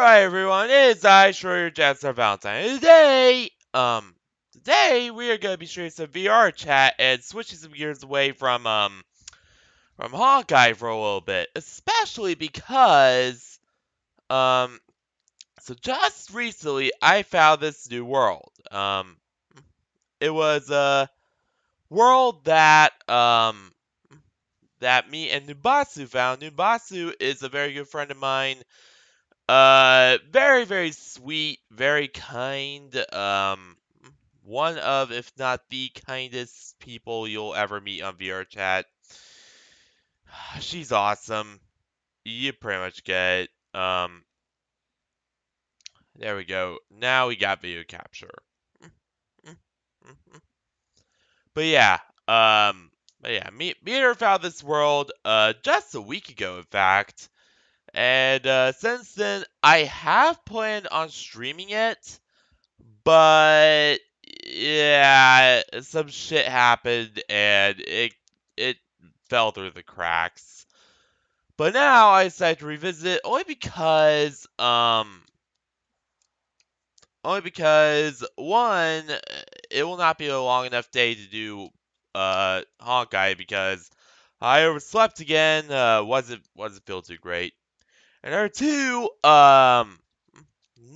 Alright everyone, it is I, your Jester Valentine. Today we are gonna be sharing some VR chat and switching some gears away from Hawkeye for a little bit. Especially because so just recently I found this new world. It was a world that me and Nubasu found. Nubasu is a very good friend of mine. Very, very sweet, very kind. One of, if not the kindest people you'll ever meet on VRChat. She's awesome. You pretty much get it. There we go. Now we got video capture. But yeah, me and her found this world, just a week ago, in fact. And, since then, I have planned on streaming it. But yeah, some shit happened and it fell through the cracks. But now I decided to revisit it only because one, it will not be a long enough day to do Honkai because I overslept again, wasn't feel too great. And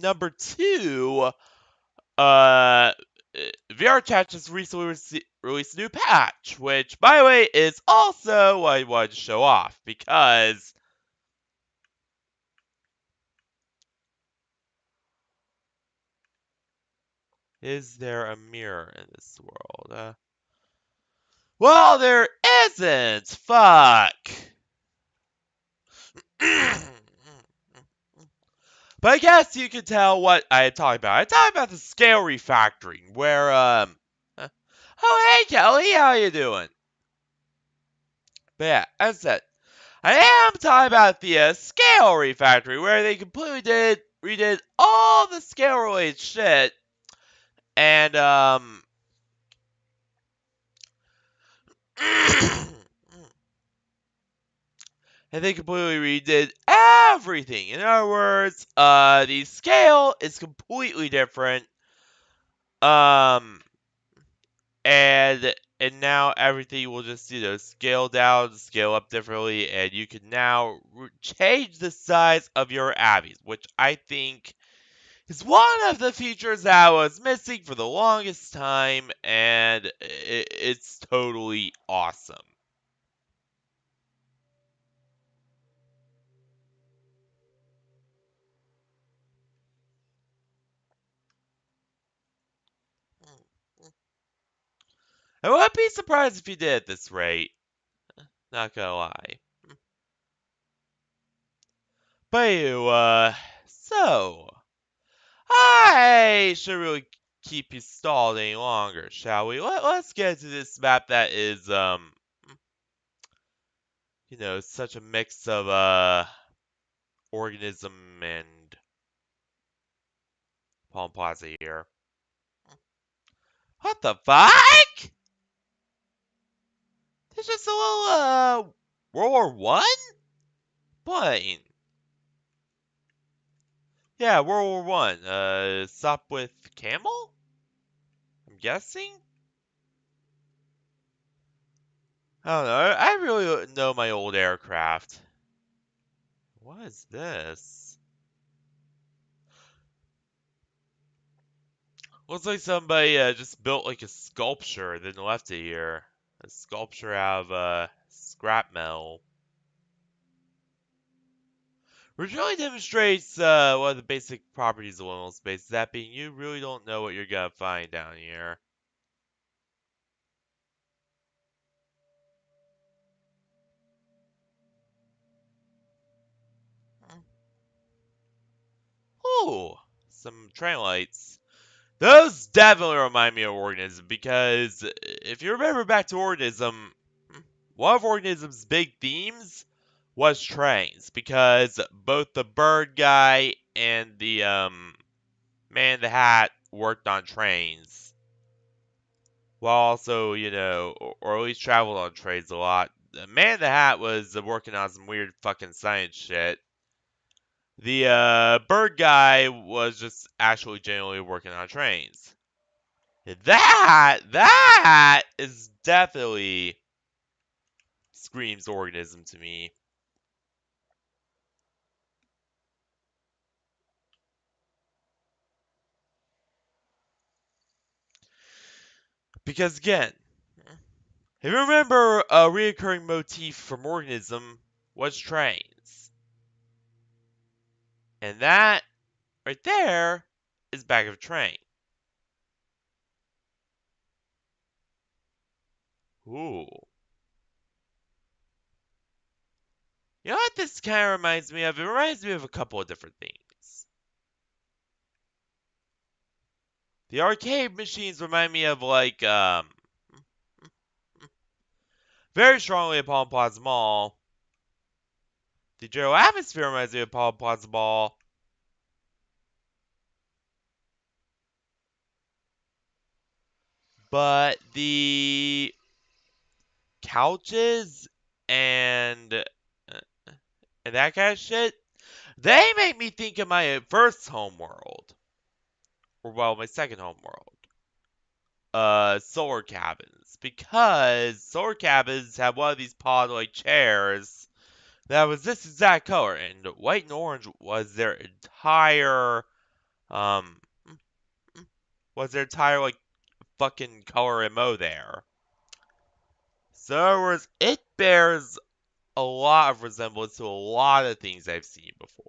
number two, uh, VRChat just recently released a new patch, which, by the way, is also what I wanted to show off, because is there a mirror in this world? Well, there isn't! Fuck! But I guess you can tell what I'm talking about. I'm talking about the scale refactoring, where, oh, hey, Kelly, how you doing? But yeah, as I said, I am talking about the scale refactory, where they completely redid all the scale related shit, and and they completely redid everything. In other words, the scale is completely different, um, and now everything will just scale down, scale up differently, and you can now change the size of your abbeys, which I think is one of the features that was missing for the longest time, and it's totally awesome. I wouldn't be surprised if you did at this rate. Not gonna lie. But so I should really keep you stalled any longer, shall we? Let's get to this map that is such a mix of organism and Palm Plaza here. What the fuck? There's just a little World War One plane. Yeah, World War One. Stop with camel? I'm guessing. I don't know. I really don't know my old aircraft. What is this? Looks like somebody just built like a sculpture, then left it here. A sculpture out of scrap metal. Which really demonstrates one of the basic properties of liminal space, that being you really don't know what you're gonna find down here. Ooh, some train lights. Those definitely remind me of Organism, because if you remember back to Organism, one of Organism's big themes was trains, because both the bird guy and the man in the hat worked on trains, while also, or at least traveled on trains a lot. The man in the hat was working on some weird fucking science shit. The bird guy was just actually genuinely working on trains. That is definitely screams organism to me. Because again, if you remember a reoccurring motif from organism was trains. And that right there is back of train. Ooh. You know what this kind of reminds me of? It reminds me of a couple of different things. The arcade machines remind me of like very strongly of Palm Plaza Mall. The general atmosphere reminds me of Palm Plaza Mall. But the couches and and that kind of shit, they make me think of my first home world. Or well, my second home world. Solar cabins. Because solar cabins have one of these pod-like chairs that was this exact color, and white and orange was their entire um like fucking color MO there. So in other words, it bears a lot of resemblance to a lot of things I've seen before.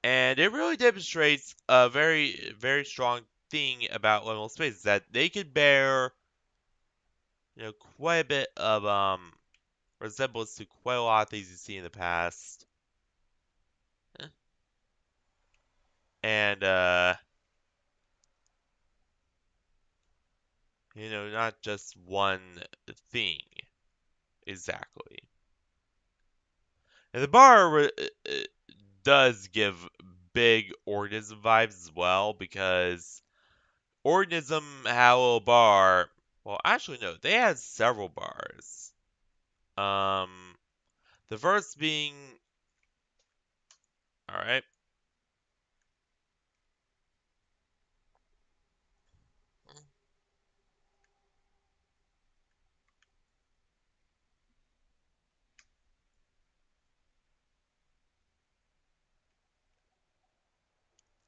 And it really demonstrates a very, very strong thing about liminal spaces that they could bear, quite a bit of resemblance to quite a lot of things you've seen in the past. And not just one thing exactly. And the bar does give big organism vibes as well because organism had a little bar. Well, actually, no, they had several bars. Um, the first being, all right,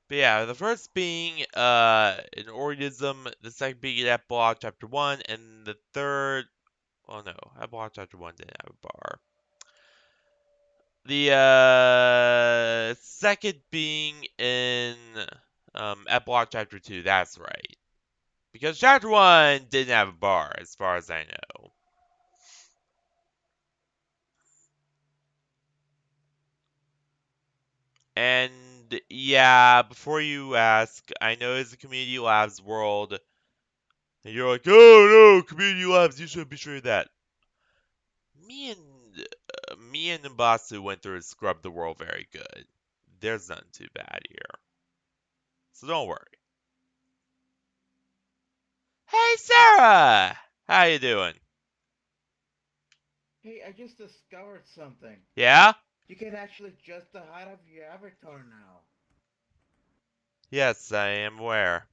but yeah, the first being an organism, the second being at block chapter one, and the third, oh no, at block chapter one didn't have a bar. The second being in at block chapter two, that's right. Because chapter one didn't have a bar, as far as I know. And yeah, before you ask, I know it's a community labs world, and you're like, oh no, community labs, you shouldn't be sure of that. Me and Nimbasu went through and scrubbed the world very good. There's nothing too bad here, so don't worry. Hey Sarah, how you doing? Hey, I just discovered something. Yeah? You can actually adjust the height of your avatar now. Yes, I am aware.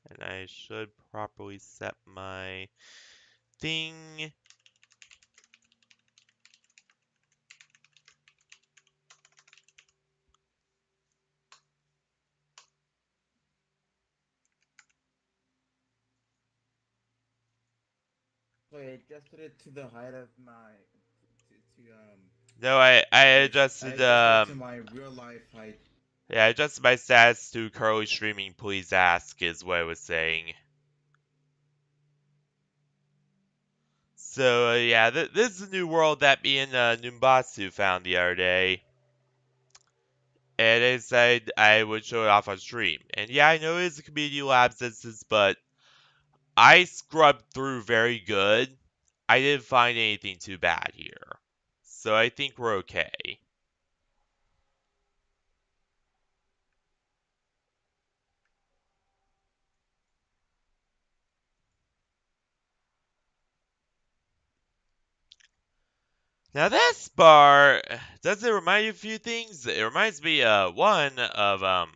And I should properly set my thing. So I adjusted it to the height of my No, I I adjusted adjusted it to my real life height. yeah, I adjusted my stats to currently streaming, please ask is what I was saying. So yeah, this is a new world that me and Numbasu found the other day. And I said I would show it off on stream. And yeah, I know it's a community labs instance, but I scrubbed through very good. I didn't find anything too bad here. So I think we're okay. Now this bar, does it remind you of a few things? It reminds me, one of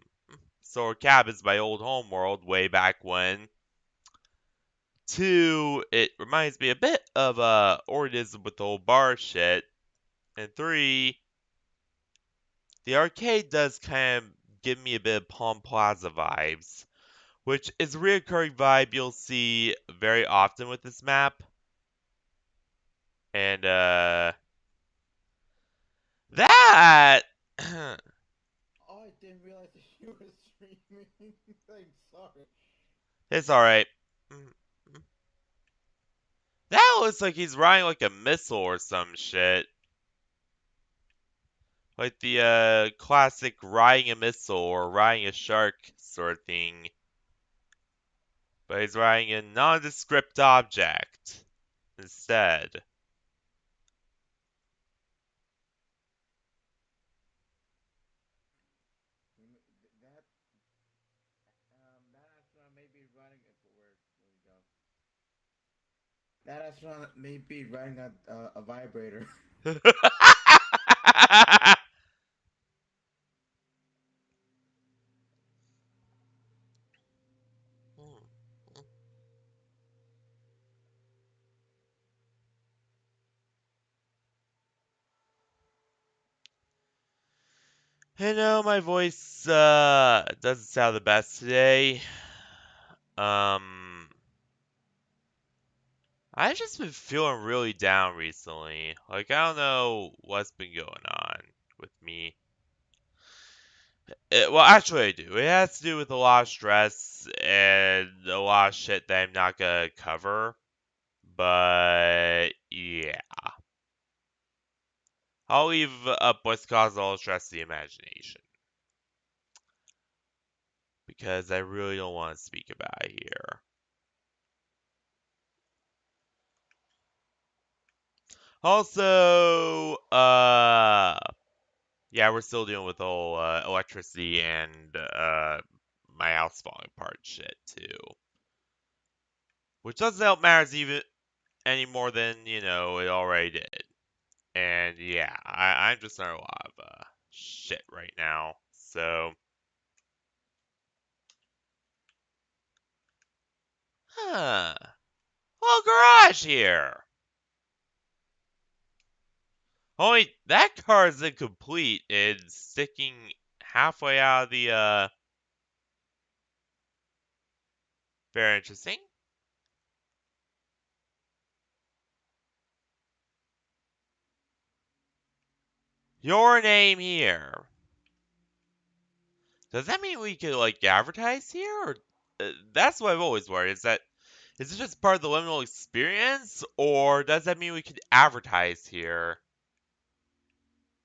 Solar Cabins, my old homeworld way back when. Two, it reminds me a bit of Organism with the old bar shit. And three, the arcade does kind of give me a bit of Palm Plaza vibes, which is a reoccurring vibe you'll see very often with this map. And that Oh, I didn't realize that you were streaming. I'm sorry. it's all right. That looks like he's riding like a missile or some shit. Like the classic riding a missile or riding a shark sort of thing. But he's riding a nondescript object instead. That astronaut may be running. Where we go? That astronaut may be riding a vibrator. I know my voice doesn't sound the best today. Um I've just been feeling really down recently. Like I don't know what's been going on with me. Well, actually, I do. It has to do with a lot of stress and a lot of shit that I'm not gonna cover. But yeah, I'll leave up what's causing all the stress to the imagination because I really don't want to speak about it here. Also, yeah, we're still dealing with the whole electricity and my house falling apart shit too, which doesn't help matters even any more than it already did. And yeah, I'm just under a lot of shit right now. So, huh? Little garage here. Only that car is incomplete. It's sticking halfway out of the very interesting. Your name here. Does that mean we could like advertise here? Or that's what I've always worried. Is it just part of the liminal experience, or does that mean we could advertise here?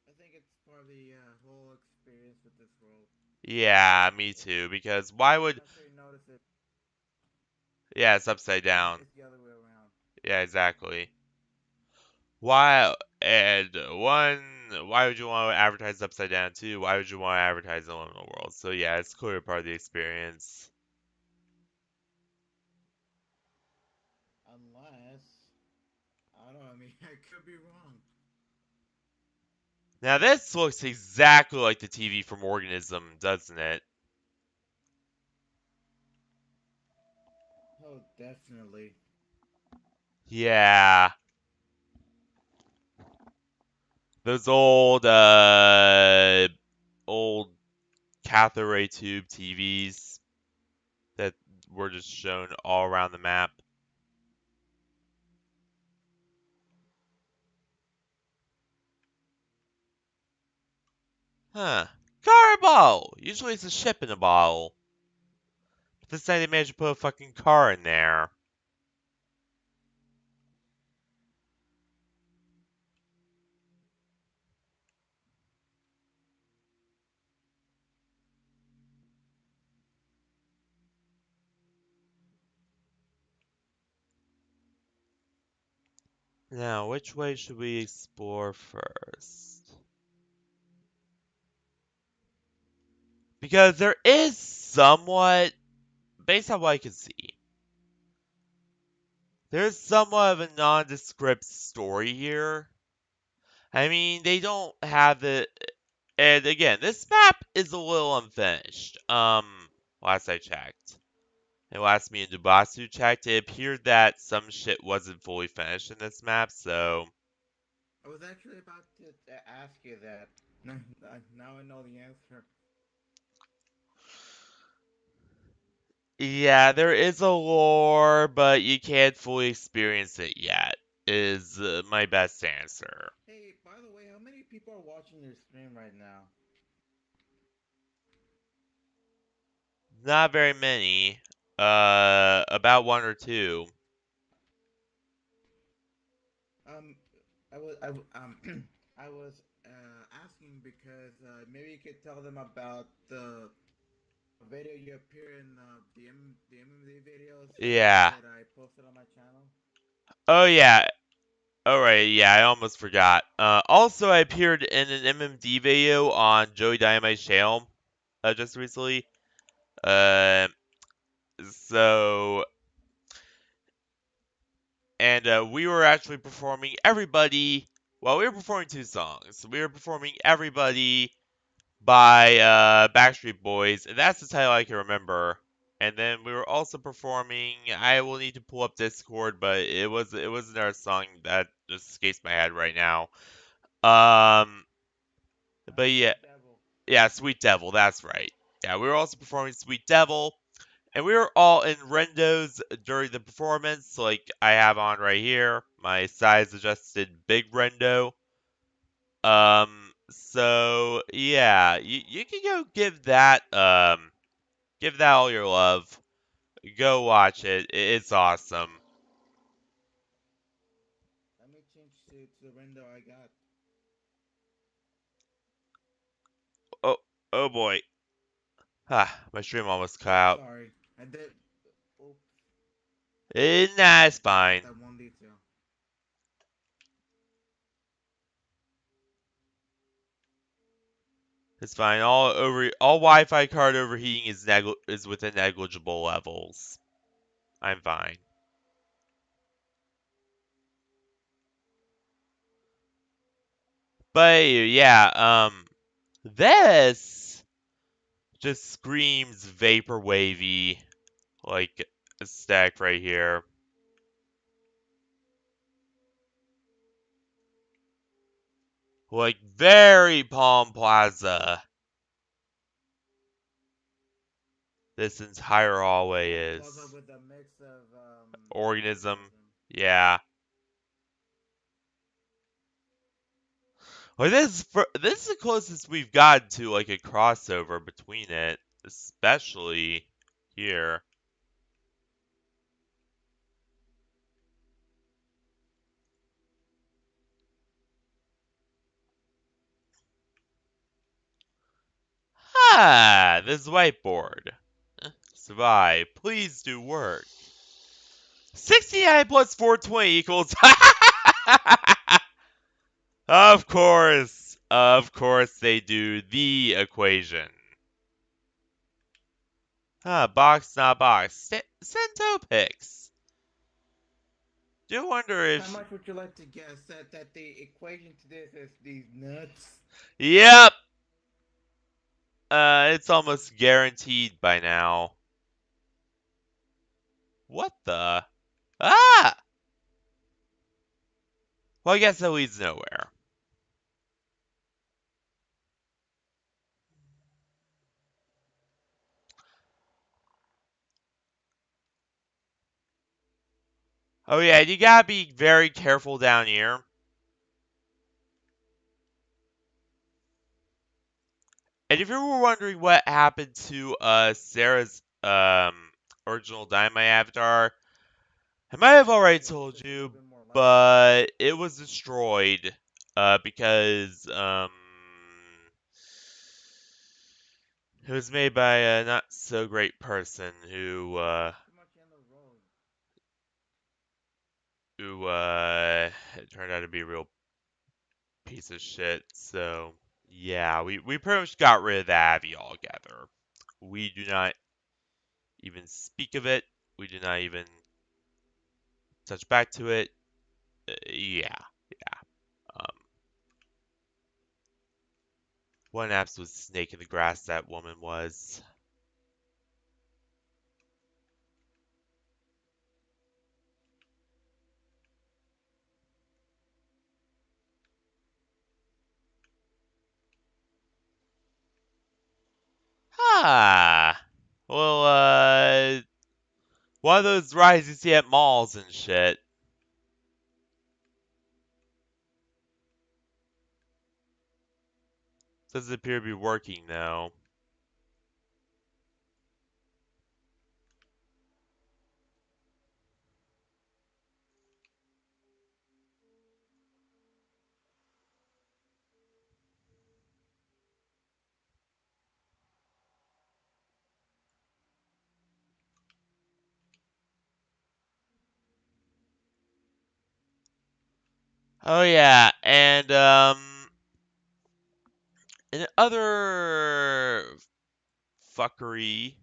I think it's part of the whole experience with this world. Yeah, me too. Because why I'm would? not sure you notice it. Yeah, it's upside down. It's the other way around. Yeah, exactly. Why? And one, why would you want to advertise upside down? Two, why would you want to advertise in the liminal world? So yeah, it's clearly part of the experience. Unless, I don't know. I mean, I could be wrong. Now this looks exactly like the TV from Organism, doesn't it? Oh, definitely. Yeah. Those old cathode ray tube TVs that were just shown all around the map. Huh. Car bottle! Usually it's a ship in a bottle. But this time they managed to put a fucking car in there. Now, which way should we explore first? Because there is somewhat, based on what I can see, there's somewhat of a nondescript story here. I mean, they don't have it. And again, this map is a little unfinished. Last I checked. And last me and Dubasu checked, it appeared that some shit wasn't fully finished in this map, so I was actually about to ask you that. Now I know the answer. yeah, there is a lore, but you can't fully experience it yet, is my best answer. Hey, by the way, how many people are watching your stream right now? Not very many. About one or two. Um, I was asking because maybe you could tell them about the video you appear in the MMD videos Yeah. that I posted on my channel. Oh, yeah. Alright, yeah, I almost forgot. Also, I appeared in an MMD video on Joey Dynamite's channel just recently. Uh, so, and we were actually performing everybody. Well, we were performing two songs. We were performing Everybody by Backstreet Boys, and that's the title I can remember. And then we were also performing. I will need to pull up Discord, but it was another song that just escapes my head right now. Um, but yeah, Sweet Devil. yeah, Sweet Devil, that's right. Yeah, we were also performing Sweet Devil, and we were all in rendos during the performance, like I have on right here, my size adjusted big rendo. So yeah, you can go give that all your love. Go watch it. It's awesome. Let me change to the window I got. Oh, oh boy. Ah, my stream almost cut Oops, out. sorry. I did. Oops, Nah, it's forgot about fine. that one detail. It's fine. All Wi-Fi card overheating is within negligible levels. I'm fine. But yeah, this just screams vapor wavy, like a stack right here. Like very Palm Plaza. This entire hallway Palm Plaza is with a mix of organism. organism. Yeah. Like this is the closest we've gotten to like a crossover between it, especially here. Ah, this whiteboard. Survive. Please do work. 69 plus 420 equals. Of course. Of course they do the equation. Box, not box. Centopix. Do wonder How if. much would you like to guess that the equation to this is these nuts? Yep. It's almost guaranteed by now. What the? Ah! Well, I guess that leads nowhere. Oh yeah, you gotta be very careful down here. And if you were wondering what happened to Sarah's original Dynamite avatar, I might have already Yeah, this told should have you, been more lighter. but it was destroyed because it was made by a not so great person Too much yellow road. who it turned out to be a real piece of shit. So yeah, we pretty much got rid of the Avi altogether. We do not even speak of it. We do not even touch back to it. Yeah, yeah. Um, What an absolute snake in the grass that woman was. Ah. Well, one of those rides you see at malls and shit. Doesn't appear to be working though. Oh yeah, and and other fuckery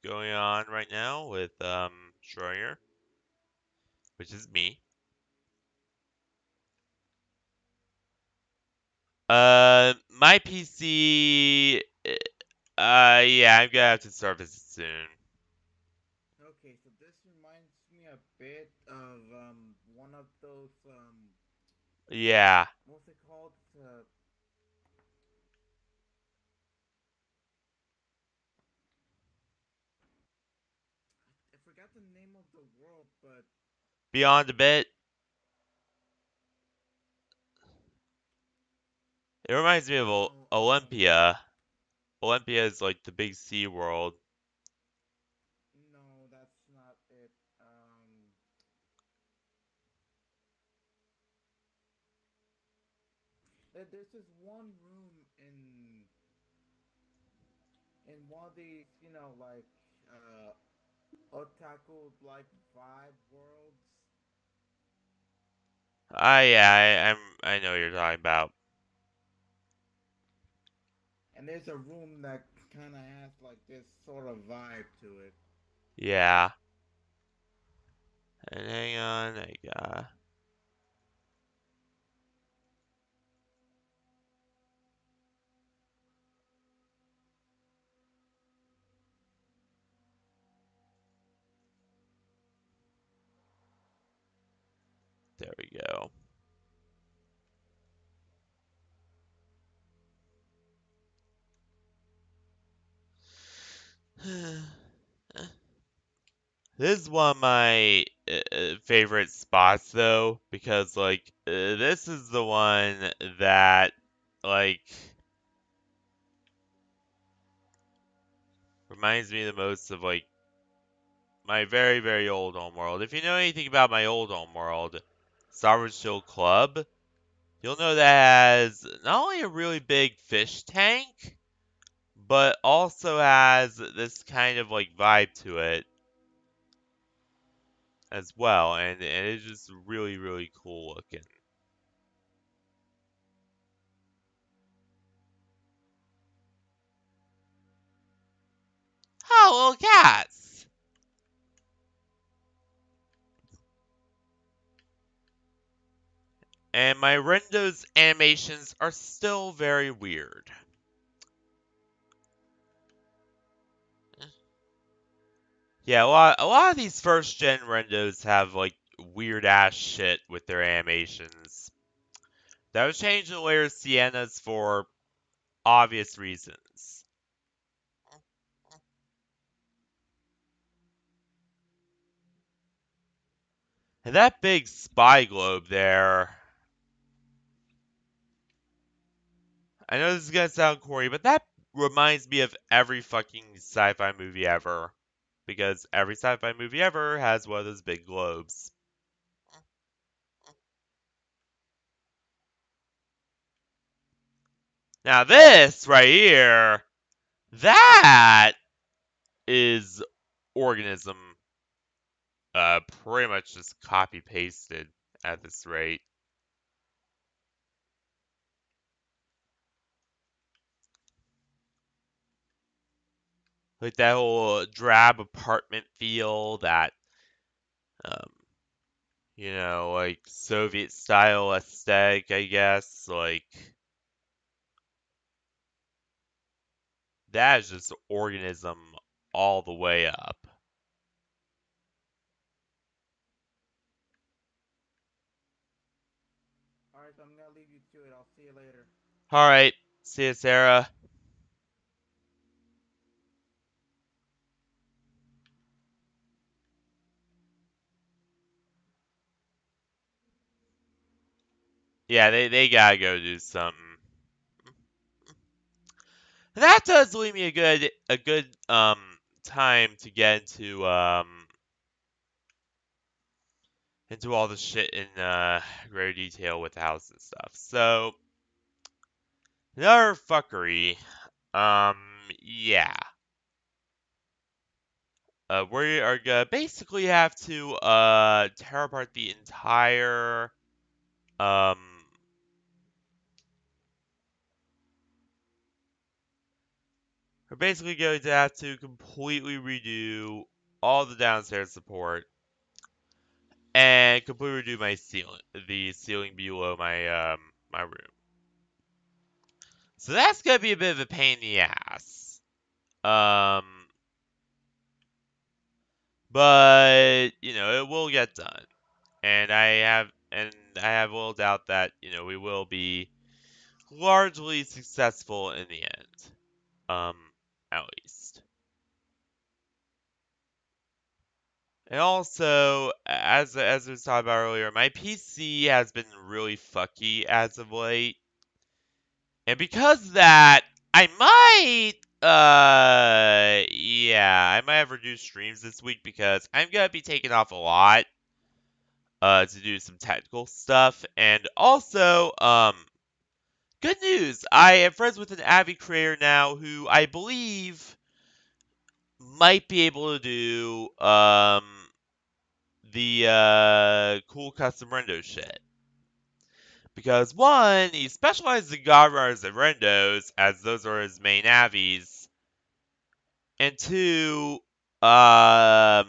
going on right now with Schroyer, which is me. My PC. Yeah, I'm gonna have to service it soon. Okay, so this reminds me a bit of one of those Yeah, what's it called? I forgot the name of the world, but beyond a bit. It reminds me of no, Olympia. Olympia is like the big sea world. no, that's not it. There's this one room in one of these, like otaku like vibe worlds, I know what you're talking about. and there's a room that kind of has like this sort of vibe to it. Yeah. And hang on, I got there we go. This is one of my favorite spots though, because like this is the one that like reminds me the most of like my very very old home world. If you know anything about my old home world, Starboard Shield Club, you'll know that has not only a really big fish tank, but also has this kind of like vibe to it as well, and it's just really really cool looking. Oh, little cats! And my Rendo's animations are still very weird. Yeah, a lot of these first gen Rendos have like weird ass shit with their animations. That was changed in later Siennas for obvious reasons. And that big spy globe there, I know this is gonna sound corny, but that reminds me of every fucking sci-fi movie ever. Because every sci-fi movie ever has one of those big globes. Now this right here, that is Organism pretty much just copy pasted at this rate. Like that whole drab apartment feel, that um, like Soviet style aesthetic, I guess. Like that is just organism all the way up. All right, so I'm gonna leave you to it. I'll see you later. All right, see you, Sarah. Yeah, they gotta go do something. That does leave me a good time to get into all the shit in greater detail with the house and stuff. So another fuckery. Um, yeah. We are gonna basically have to tear apart the entire um we're basically going to have to completely redo all the downstairs support and completely redo the ceiling below my room. So that's gonna be a bit of a pain in the ass. Um, but it will get done, and I have little doubt that we will be largely successful in the end. Um, at least. And also, as we was talking about earlier, my PC has been really fucky as of late. And because of that, I might I might have reduced streams this week because I'm gonna be taking off a lot to do some technical stuff. And also, good news, I am friends with an avid creator now who I believe might be able to do the cool custom rendo shit. Because one, he specializes in Godrunners and Rendos, as those are his main avies. And two, um,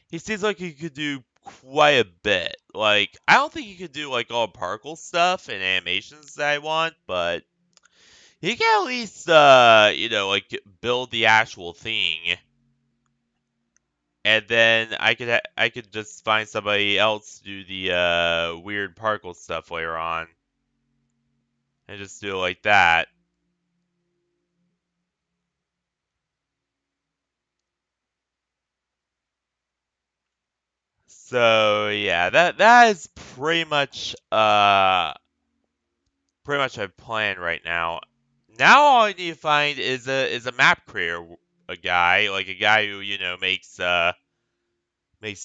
he seems like he could do quite a bit. Like, I don't think he could do like all particle stuff and animations that I want, but he can at least, like build the actual thing. And then I could just find somebody else to do the weird particle stuff later on, and just do it like that. So yeah, that is pretty much my plan right now. Now all I need to find is a map creator, a guy who makes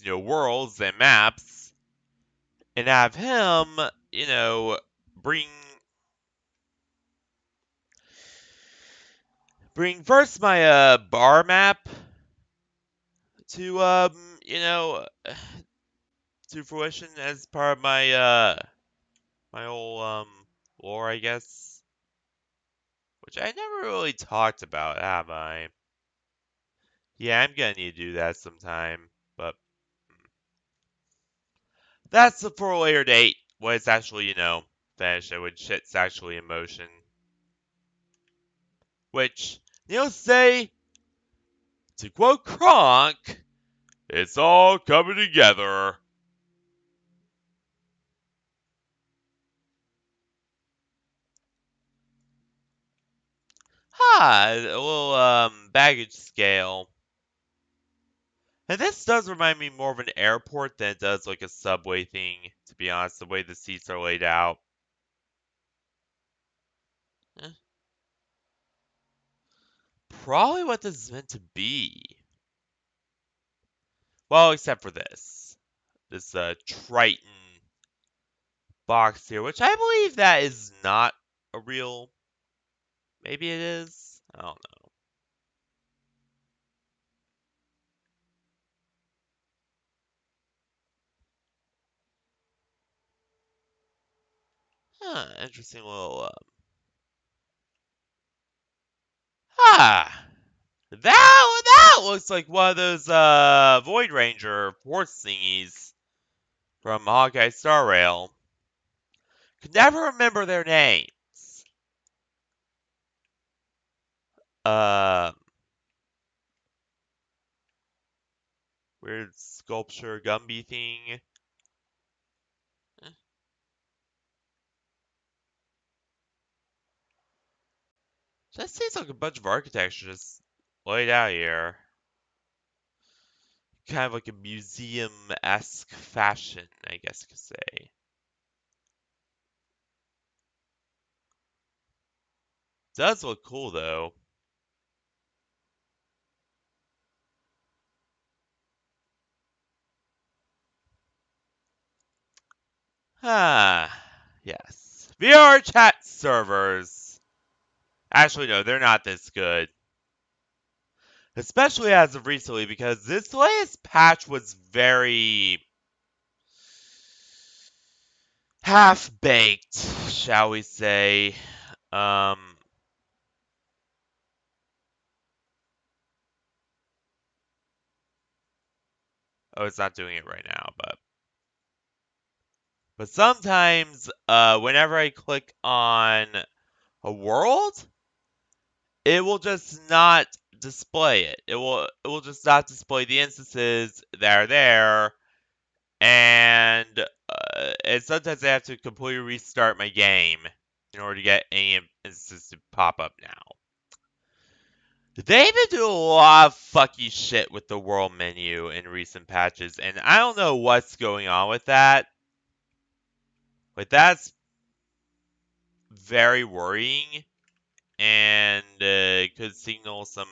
worlds and maps, and have him bring bring first my bar map to to fruition as part of my whole lore, I guess. Which I never really talked about, have I? Yeah, I'm gonna need to do that sometime, but that's for a later date when it's actually, finished and when shit's actually in motion. Which, say, to quote Kronk, it's all coming together. A little baggage scale. And this does remind me more of an airport than it does like a subway thing, to be honest, the way the seats are laid out. Eh, Probably what this is meant to be. Well, except for this Triton box here, which I believe that is not a real. Maybe it is. I don't know. Interesting little. Ah, that looks like one of those Void Ranger force thingies from Hawkeye Star Rail. Could never remember their names. uh, weird sculpture Gumby thing. Eh, Just seems like a bunch of architecture just laid out here. Kind of like a museum-esque fashion, I guess you could say. Does look cool though. Ah, yes. VR chat servers. Actually, no, they're not this good. Especially as of recently, because this latest patch was very half-baked, shall we say. Um, oh, it's not doing it right now, but sometimes, whenever I click on a world, it will just not display it. It will just not display the instances that are there, and sometimes I have to completely restart my game in order to get any instances to pop up now. They've been doing a lot of fucky shit with the world menu in recent patches, and I don't know what's going on with that. But that's very worrying and could signal some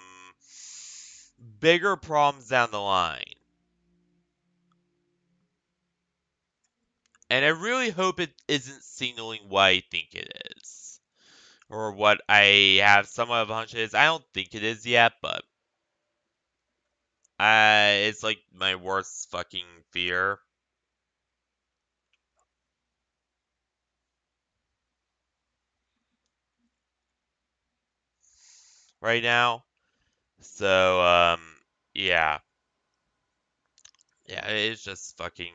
bigger problems down the line. And I really hope it isn't signaling what I think it is. Or what I have somewhat of a hunch it is. I don't think it is yet, but it's like my worst fucking fear right now. So, yeah. Yeah, it's just fucking.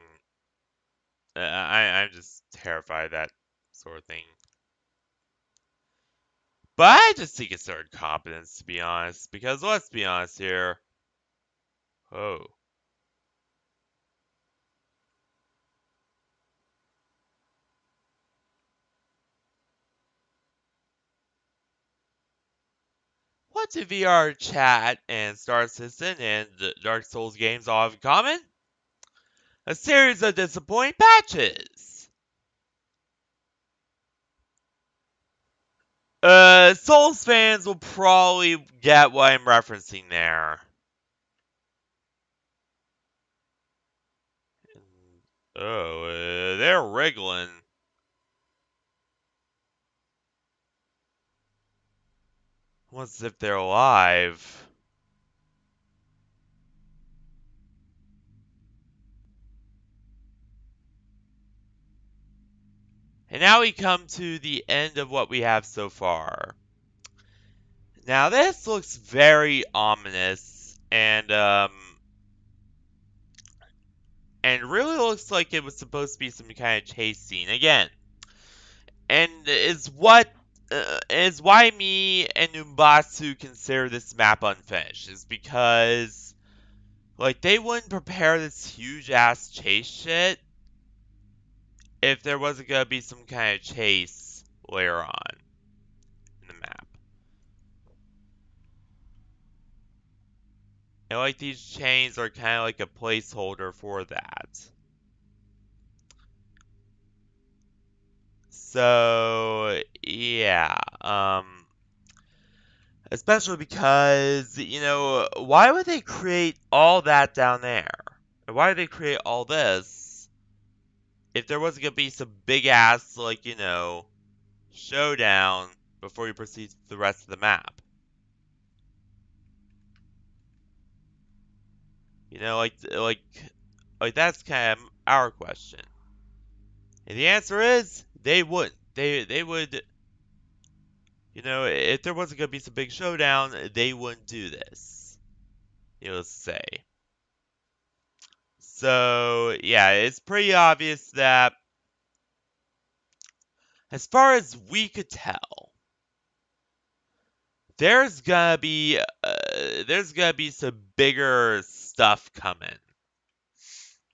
I'm just terrified of that sort of thing. But I just think it's their incompetence, to be honest. Because let's be honest here. Oh. What do VR Chat and Star Citizen and Dark Souls games all have in common? A series of disappointing patches. Souls fans will probably get what I'm referencing there. Oh, they're wriggling. Almost as if they're alive. And now we come to the end of what we have so far. Now this looks very ominous and really looks like it was supposed to be some kind of chase scene again. And is why me and Numbasu consider this map unfinished is because like they wouldn't prepare this huge ass chase shit if there wasn't gonna be some kind of chase later on in the map. And like these chains are kind of like a placeholder for that. So yeah, especially because why would they create all that down there? And why did they create all this if there wasn't gonna be some big ass showdown before you proceed to the rest of the map? Like that's kind of our question. And the answer is they wouldn't. They would, if there wasn't gonna be some big showdown, they wouldn't do this. Needless to say. So yeah, it's pretty obvious that, as far as we could tell, there's gonna be some bigger stuff coming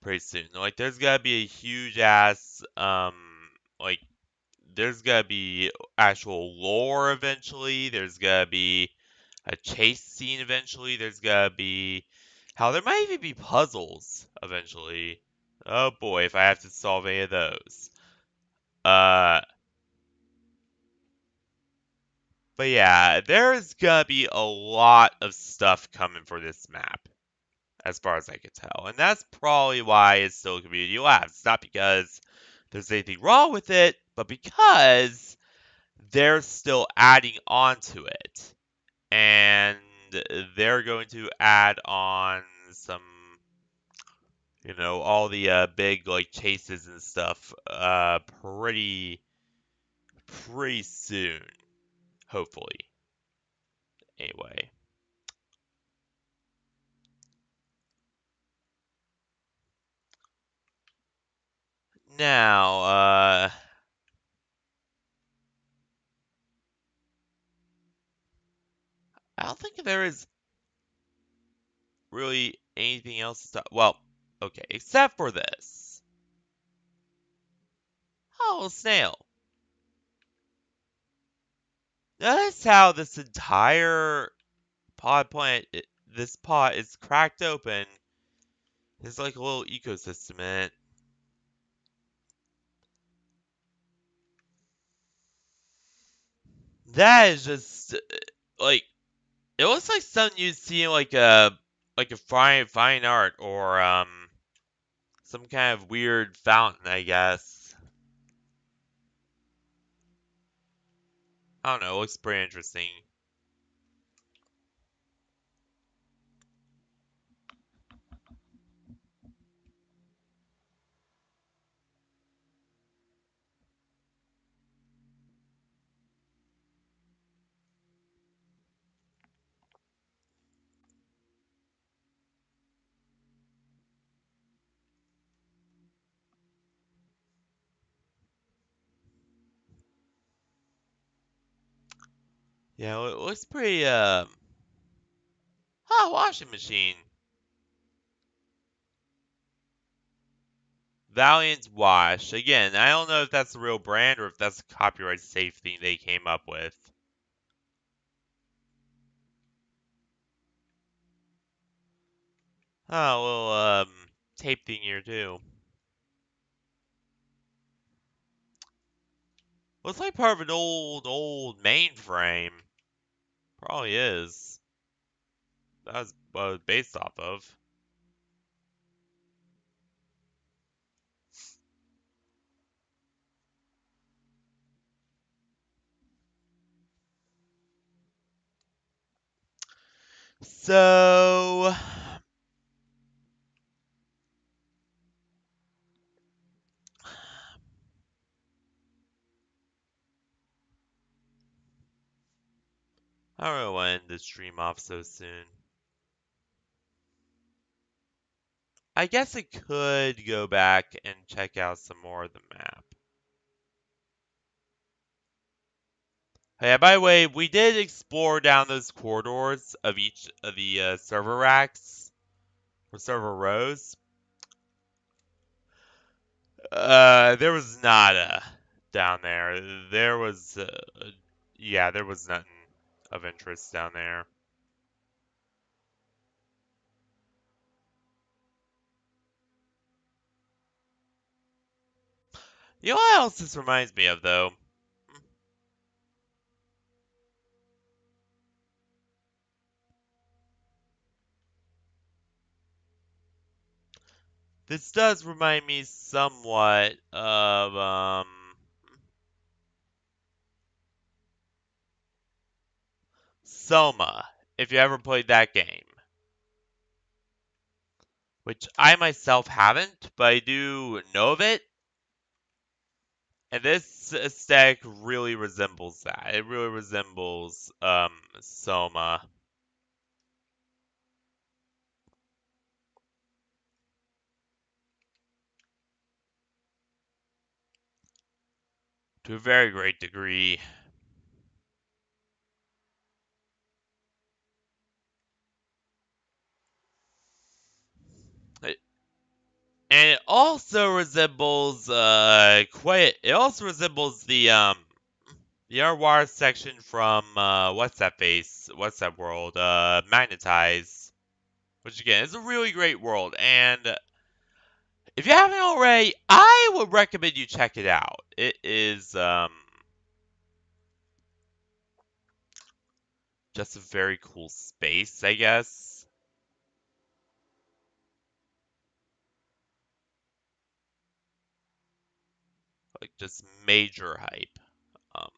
pretty soon. Like there's gonna be a huge ass like there's gonna be actual lore eventually. There's gonna be a chase scene eventually. There's gonna be hell, there might even be puzzles eventually. Oh boy, if I have to solve any of those. Uh but yeah, there's gonna be a lot of stuff coming for this map, as far as I can tell. And that's probably why it's still a community lab. It's not because there's anything wrong with it, but because they're still adding on to it. And they're going to add on some, all the big like chases and stuff pretty soon, hopefully. Anyway. Now, I don't think there is really anything else to talk. Well, okay, except for this. Oh, snail. Notice how this entire this pot is cracked open. There's like a little ecosystem in it. That is just like it looks like something you'd see in like a fine art or some kind of weird fountain, I guess. I don't know. It looks pretty interesting. Yeah, it looks pretty. Washing machine. Valiant Wash. Again, I don't know if that's the real brand or if that's a copyright safe thing they came up with. Oh, a little tape thing here too. Looks like part of an old mainframe. Probably is. That's what it was based off of. So, I don't know when to stream off so soon. I guess I could go back and check out some more of the map. Yeah, by the way, we did explore down those corridors of each of the server racks or server rows. There was nada down there. Yeah, there was nothing of interest down there. You know what else this reminds me of, though? This does remind me somewhat of, Soma, if you ever played that game. Which I myself haven't, but I do know of it. And this aesthetic really resembles that. It really resembles Soma to a very great degree. also resembles it also resembles the underwater section from what's that face? What's that world? Magnetize. Which again is a really great world, and if you haven't already, I would recommend you check it out. It is just a very cool space, I guess. Like just major hype. Um,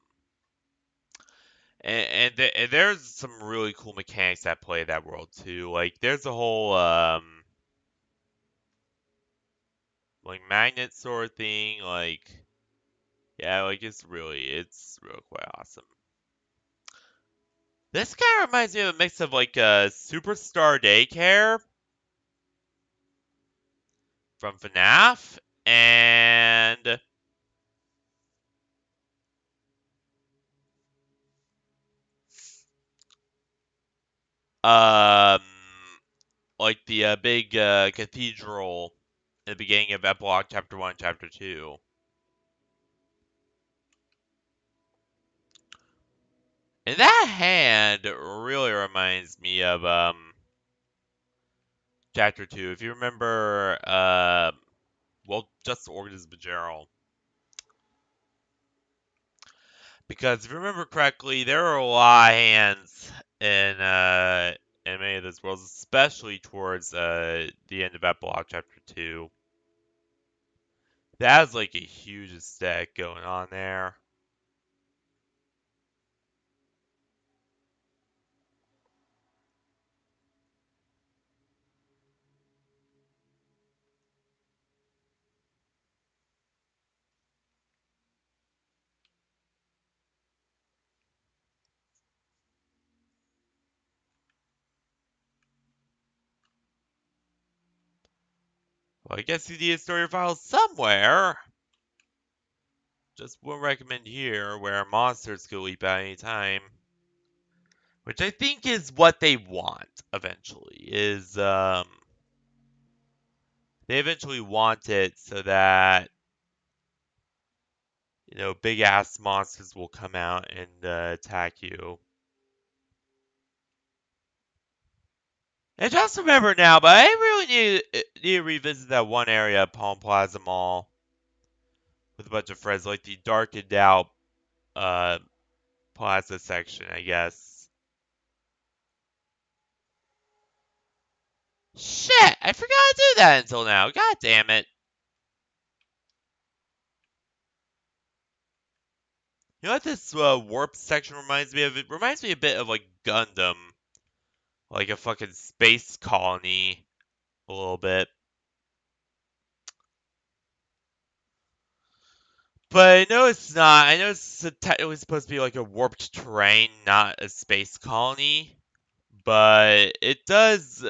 and there's some really cool mechanics that play that world too. Like there's a whole like magnet sort of thing. Like yeah, like it's really quite awesome. This kind of reminds me of a mix of like Superstar Daycare from FNAF and um like the big cathedral in the beginning of Epilogue Chapter 1, Chapter 2. And that hand really reminds me of Chapter 2. If you remember, well, just Organism in general. Because if you remember correctly, there are a lot of hands in many of those worlds, especially towards the end of Epilogue Chapter 2. That's like a huge aesthetic going on there. Well, I guess you need a story file somewhere. Just wouldn't recommend here, where monsters could leap at any time. Which I think is what they want eventually. They eventually want it so that big ass monsters will come out and attack you. And just remember now, but I really need to revisit that one area at Palm Plaza Mall with a bunch of friends, like the darkened out uh, plaza section, I guess. Shit, I forgot to do that until now. God damn it. You know what this warp section reminds me of? It reminds me a bit of like Gundam, like a fucking space colony, a little bit. But I know it's not. I know it's technically supposed to be like a warped terrain, not a space colony. But it does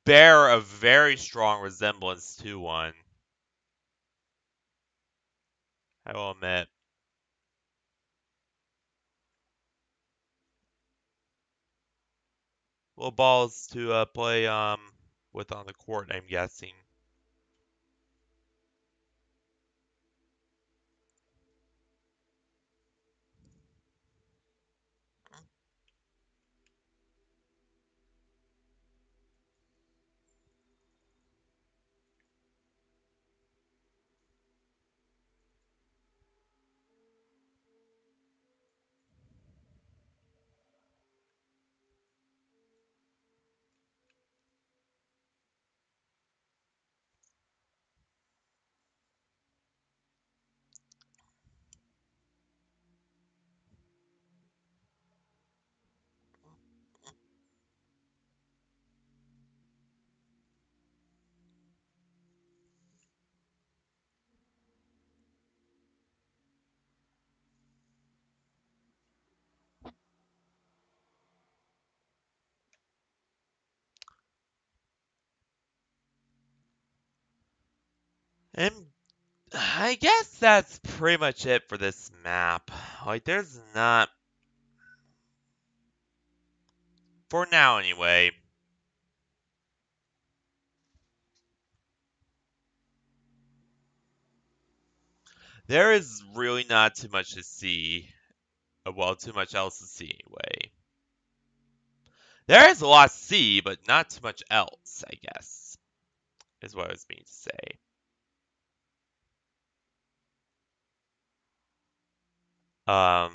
bear a very strong resemblance to one. I will admit. Little balls to play with on the court, I'm guessing. And I guess that's pretty much it for this map. Like, there's not, for now anyway. there is really not too much to see. Well, too much else to see anyway. There is a lot to see, but not too much else, I guess, is what I was meaning to say. Um,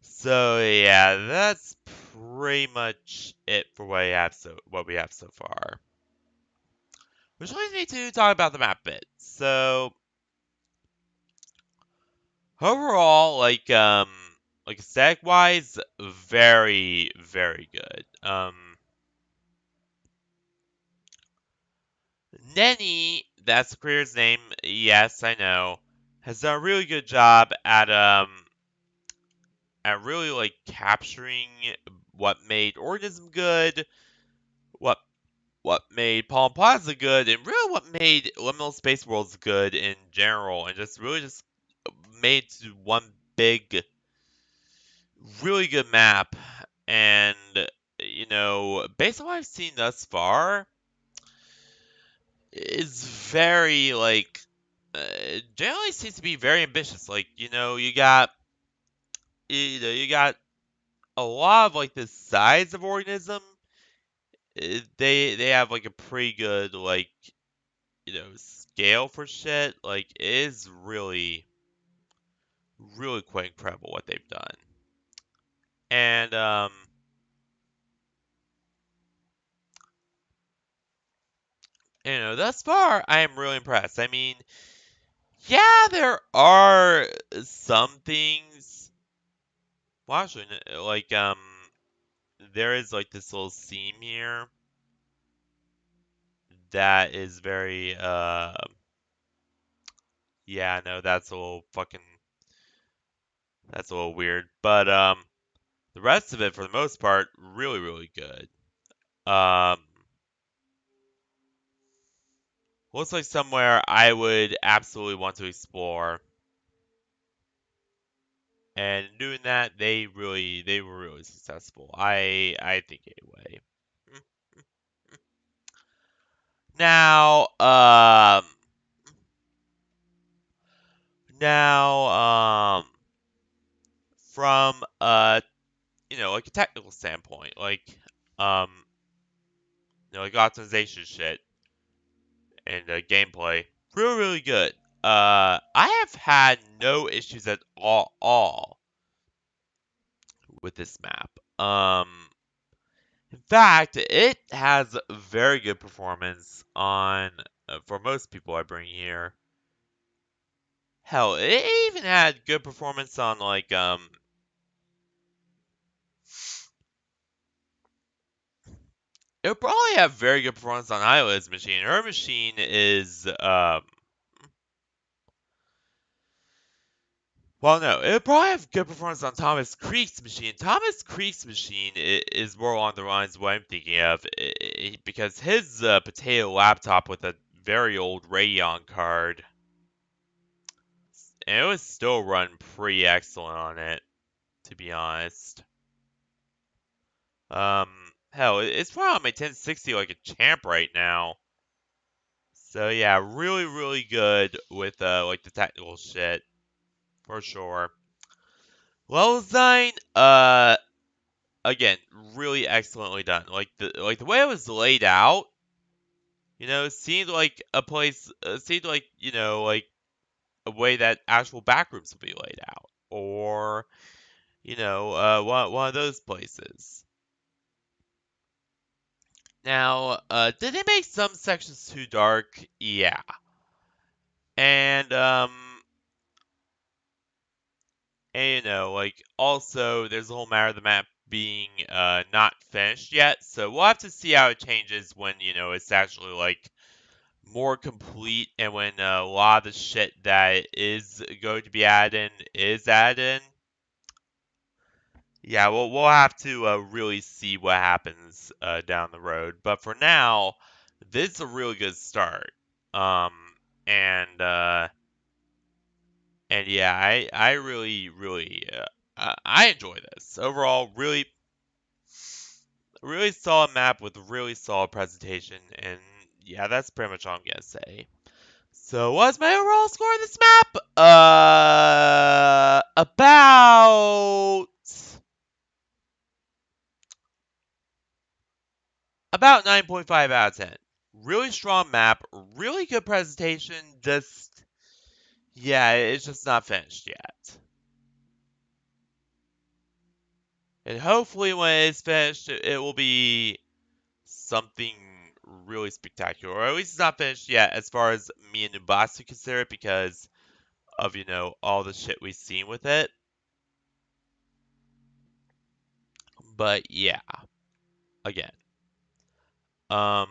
so yeah, that's pretty much it for what we have so far. Which leads me to talk about the map bit. So overall, like aesthetic wise, very, very good. Nenny, that's the creator's name, yes, I know, has done a really good job at really like capturing what made Organism good, what what made Palm Plaza good, and really what made Liminal Space Worlds good in general, and just really just made to one big, really good map. And based on what I've seen thus far, is very like generally seems to be very ambitious. Like you got a lot of like the size of Organism. They have like a pretty good like scale for shit. Like it is really really quite incredible what they've done. And thus far I am really impressed. I mean, yeah, there are some things. Well, actually, like there is like this little seam here that is very yeah, no, that's a little weird. But the rest of it for the most part really really good. Um looks like somewhere I would absolutely want to explore. And in doing that, they were really successful. I think anyway. Now, now, from like a technical standpoint, um, like optimization shit and gameplay, really, really good. I have had no issues at all with this map. In fact, it has very good performance on for most people I bring here. Hell, it even had good performance on it would probably have very good performance on Isla's machine. Her machine is well, no, it would probably have good performance on Thomas Creek's machine. Thomas Creek's machine is more along the lines of what I'm thinking of, because his potato laptop with a very old Radeon card, and it was still run pretty excellent on it, to be honest. Hell, it's probably on my 1060 like a champ right now. So yeah, really, really good with like the technical shit for sure. Level design, again, really excellently done. Like the way it was laid out, seemed like a place, seemed like like a way that actual backrooms would be laid out, or one of those places. Now, did they make some sections too dark? Yeah, and like also there's a whole matter of the map being not finished yet, so we'll have to see how it changes when it's actually like more complete and when a lot of the shit that is going to be added in is added in. Yeah, we'll have to really see what happens down the road. But for now, this is a really good start. Um, and yeah, I really really I enjoy this overall. Really really solid map with really solid presentation, and yeah, that's pretty much all I'm gonna say. So, what's my overall score on this map? About 9.5 out of 10. Really strong map, really good presentation. Just yeah, it's just not finished yet. And hopefully, when it's finished, it will be something really spectacular. Or at least it's not finished yet, as far as me and Nubasu consider it, because of all the shit we've seen with it. But yeah, again, um,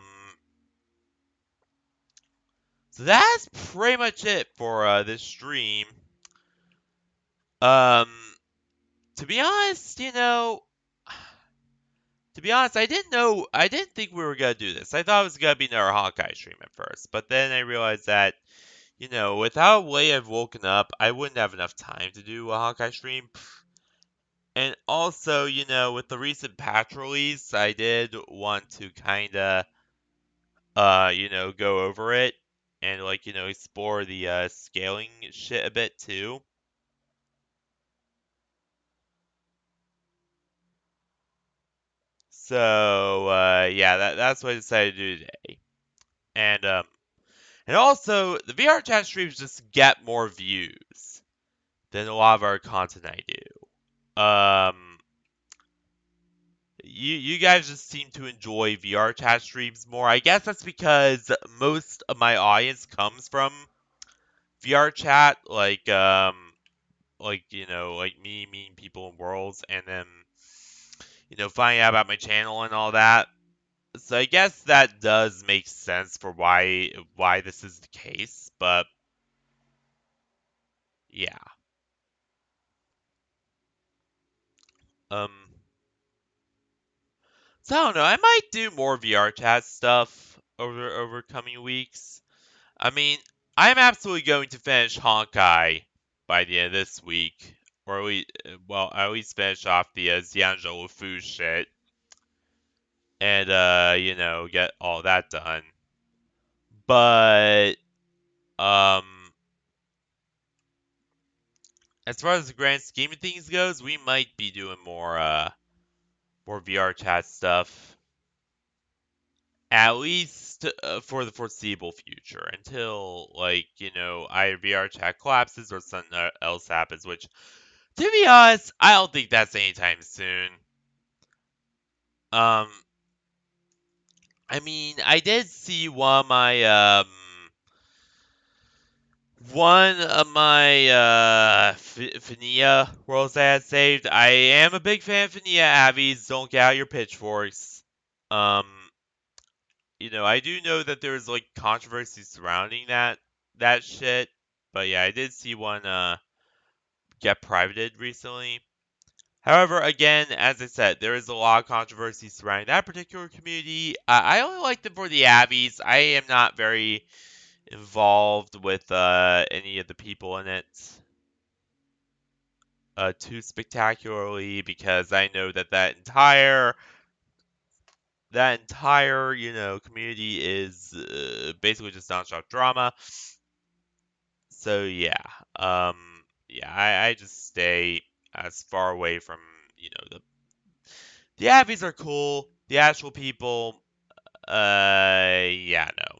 so that's pretty much it for this stream. Um, to be honest, I didn't think we were gonna do this. I thought it was gonna be another Hawkeye stream at first, but then I realized that, without a way I've woken up, I wouldn't have enough time to do a Hawkeye stream. And also, with the recent patch release, I did want to kinda, go over it and like, explore the scaling shit a bit too. So, yeah, that's what I decided to do today. And also the VR chat streams just get more views than a lot of our content I do. You guys just seem to enjoy VR chat streams more. I guess that's because most of my audience comes from VR chat, like like me meeting people in worlds, and then finding out about my channel and all that. So I guess that does make sense for why this is the case, but yeah. Um so I don't know, I might do more VR chat stuff over coming weeks. I mean, I'm absolutely going to finish Honkai by the end of this week. Or at least finish off the Xianzhou Fu shit. And, get all that done. But, um, as far as the grand scheme of things goes, we might be doing more VR chat stuff. At least for the foreseeable future, until either VR chat collapses or something else happens. Which, to be honest, I don't think that's anytime soon. Um, I mean, I did see one of my Fania worlds I had saved. I am a big fan of Fania Abbeys. Don't get out your pitchforks. Um, I do know that there's like controversy surrounding that shit. But yeah, I did see one get privated recently. However, again, as I said, there is a lot of controversy surrounding that particular community. I only like them for the Abbeys. I am not very involved with any of the people in it too spectacularly, because I know that entire community is basically just nonstop drama. So yeah, yeah, I just stay as far away from the Abbeys are cool. The actual people, yeah, no.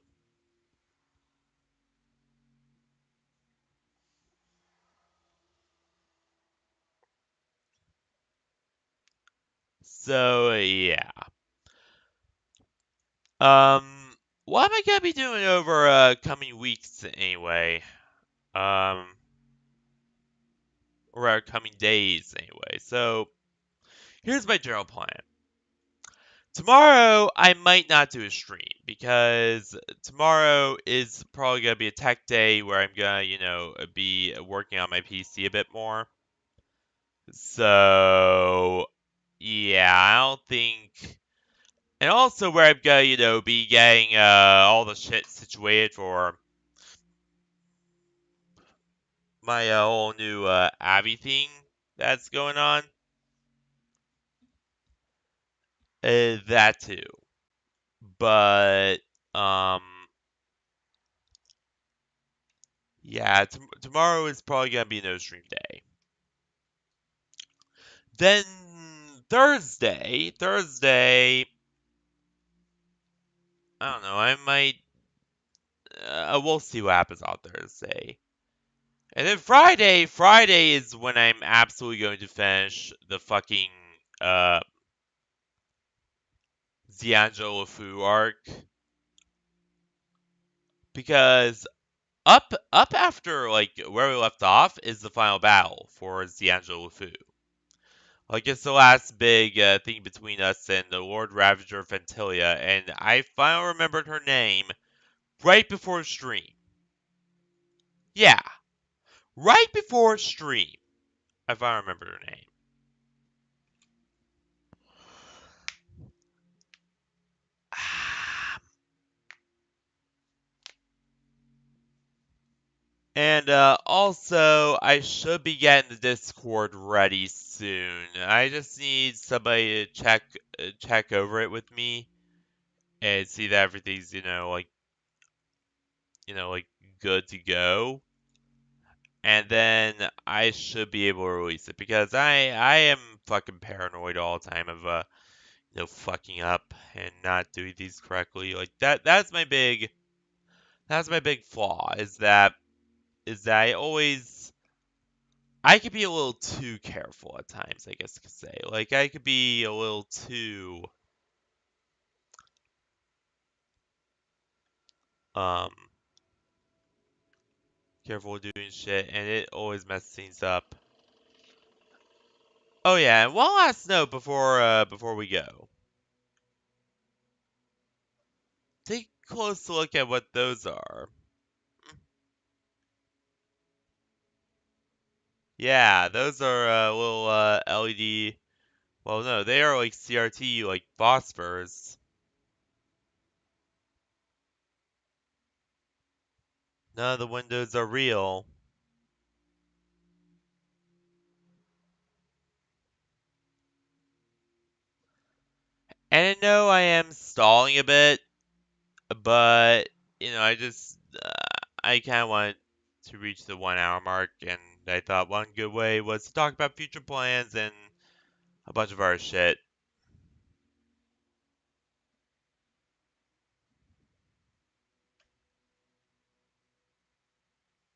So yeah. What am I gonna be doing over coming weeks anyway? Um, or coming days anyway. So here's my general plan. Tomorrow I might not do a stream because tomorrow is probably gonna be a tech day where I'm gonna, be working on my PC a bit more. So yeah, I don't think. And also where I'm gonna, be getting all the shit situated for my whole new Abby thing that's going on. That too. But Um, yeah, tomorrow is probably gonna be no stream day. Then Thursday, I don't know. I might. We'll see what happens on Thursday. And then Friday is when I'm absolutely going to finish the fucking uh D'Angelo Fu arc because up after like where we left off is the final battle for D'Angelo Fu. Like it's the last big thing between us and the Lord Ravager of Ventilia, and I finally remembered her name right before stream. Yeah, right before stream, I finally remembered her name. And also, I should be getting the Discord ready soon. I just need somebody to check over it with me and see that everything's like good to go. And then I should be able to release it because I am fucking paranoid all the time of fucking up and not doing these correctly. Like that's my big flaw is that I could be a little too careful at times, I guess you could say. Like I could be a little too um careful with doing shit and it always messes things up. Oh yeah, and one last note before we go. Take a close look at what those are. Yeah, those are little LED. Well, no, they are like CRT, like phosphors. None of the windows are real. And I know I am stalling a bit, but I kind of wanted to reach the 1 hour mark, and I thought one good way was to talk about future plans and a bunch of our shit.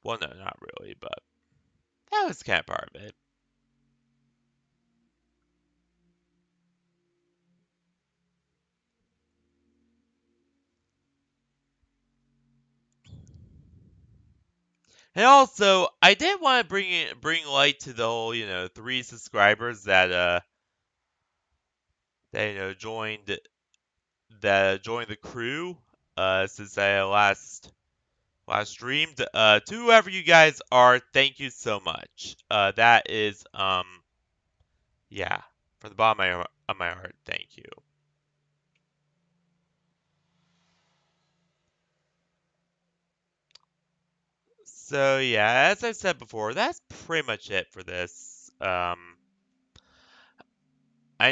Well, no, not really, but that was kind of part of it. And also, I did want to bring light to the whole, 3 subscribers that joined the crew since I last streamed. To whoever you guys are, thank you so much. That is yeah, from the bottom of my heart, thank you. So yeah, as I said before, that's pretty much it for this. I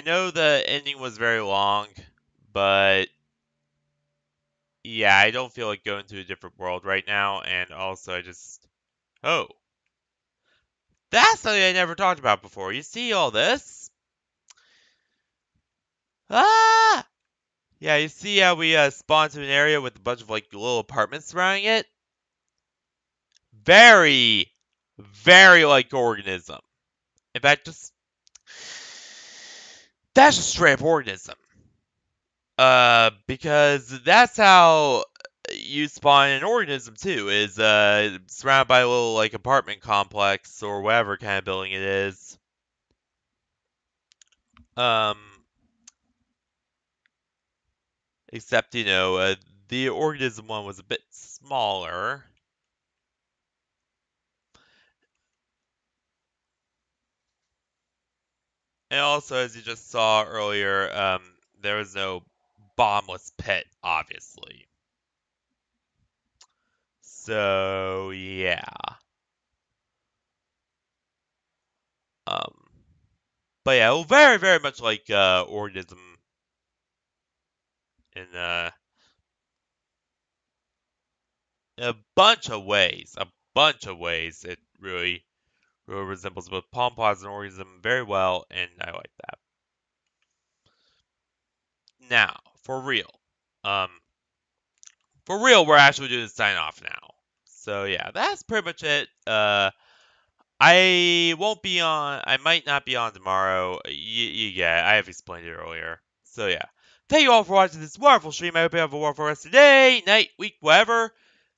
know the ending was very long, but yeah, I don't feel like going to a different world right now, and also oh, that's something I never talked about before. You see all this? Ah! Yeah, you see how we spawned to an area with a bunch of like little apartments surrounding it? Very, very like Organism. In fact, that's just straight up Organism. Because that's how you spawn an organism too, is surrounded by a little like apartment complex or whatever kind of building it is. Um, except the organism one was a bit smaller. And also, as you just saw earlier, there was no bombless pit, obviously. So yeah. Um, but yeah, well, very, very much like organism in a bunch of ways, it really resembles both Palm Pause and Organism very well, and I like that. Now, um, for real, we're actually doing the sign off now. So yeah, that's pretty much it. I won't be on. I might not be on tomorrow. Yeah, I have explained it earlier. So yeah, thank you all for watching this wonderful stream. I hope you have a wonderful rest of the day, night, week, whatever.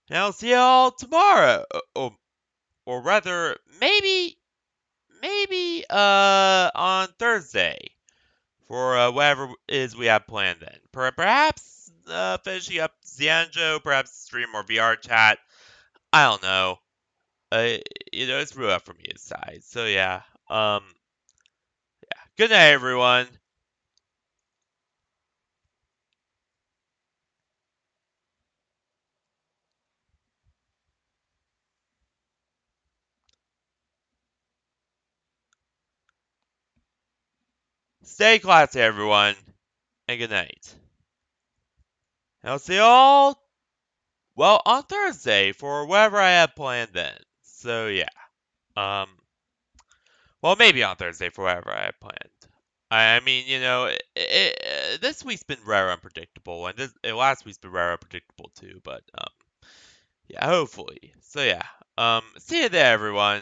And I'll see y'all tomorrow. Or rather, maybe on Thursday for whatever is we have planned then. Perhaps finishing up Zianjo, perhaps stream more VR chat. I don't know. Uh, it's real up from you side. So yeah. Good night, everyone. Stay classy, everyone, and good night. And I'll see y'all, well, on Thursday for whatever I have planned then. So yeah. Um, well, maybe on Thursday for whatever I have planned. I mean, this week's been rather unpredictable, and last week's been rather unpredictable too. But yeah, hopefully. So yeah. See you there, everyone.